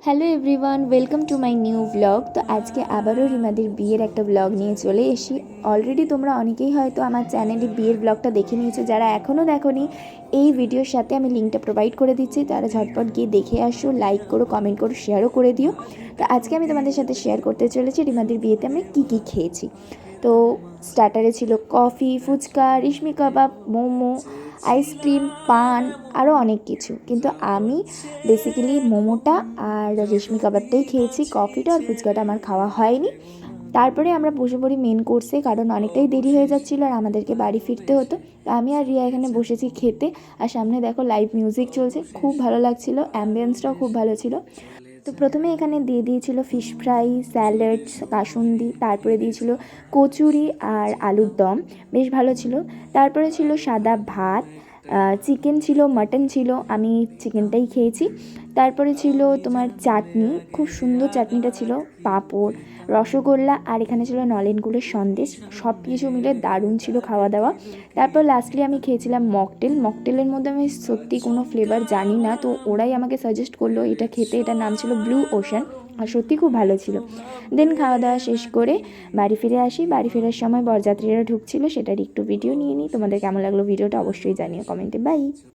Hello everyone, welcome to my new blog. তো আজকে আবারও রিমাদির বিয়ের একটা ব্লগ নিয়ে চলে এসি। অলরেডি তোমরা অনেকেই হয়তো আমার চ্যানেলে বিয়ের ব্লগটা দেখে নিয়েছো, যারা এখনও দেখোনি এই ভিডিওর সাথে আমি লিঙ্কটা প্রোভাইড করে দিচ্ছি, তারা ঝটপট গিয়ে দেখে আসো, লাইক করো, কমেন্ট করো, শেয়ারও করে দিও। তো আজকে আমি তোমাদের সাথে শেয়ার করতে চলেছি রিমাদির বিয়েতে আমরা কী কী খেয়েছি। তো স্টার্টারে ছিল কফি, ফুচকা, রেশমি কাবাব, মোমো, আইসক্রিম, পান, আরও অনেক কিছু। কিন্তু আমি বেসিক্যালি মোমোটা আর রেশমি কাবাবটাই খেয়েছি, কফিটা আর ফুচকাটা আমার খাওয়া হয়নি। তারপরে আমরা বসে পড়ি মেন কোর্সে, কারণ অনেকটাই দেরি হয়ে যাচ্ছিলো আর আমাদেরকে বাড়ি ফিরতে হতো। তো আমি আর রিয়া এখানে বসেছি খেতে, আর সামনে দেখো লাইভ মিউজিক চলছে, খুব ভালো লাগছিলো, অ্যাম্বিয়েন্সটাও খুব ভালো ছিল। তো প্রথমে এখানে দিয়ে দিয়েছিল ফিশ ফ্রাই, স্যালাড, কাসুন্দি, তারপরে দিয়েছিল কচুরি আর আলুর দম, বেশ ভালো ছিল। তারপরে ছিল সাদা ভাত, চিকেন ছিল, মাটন ছিল, আমি চিকেনটাই খেয়েছি। তারপরে ছিল তোমার চাটনি, খুব সুন্দর চাটনিটা ছিল, পাঁপড়, রসগোল্লা, আর এখানে ছিল নলেন গুড়ের সন্দেশ। সব কিছু মিলে দারুণ ছিল খাওয়া দাওয়া। তারপর লাস্টলি আমি খেয়েছিলাম মকটেল। মকটেলের মধ্যে আমি সত্যি কোনো ফ্লেভার জানি না, তো ওরাই আমাকে সাজেস্ট করলো এটা খেতে, এটার নাম ছিল ব্লু ওশান, আর সত্যি খুব ভালো ছিল। দেন খাওয়া দাওয়া শেষ করে বাড়ি ফিরে আসি। বাড়ি ফেরার সময় বরযাত্রীরা ঢুকছিল, সেটার একটু ভিডিও নিয়ে নিই। তোমাদের কেমন লাগলো ভিডিওটা অবশ্যই জানিও কমেন্টে। বাই।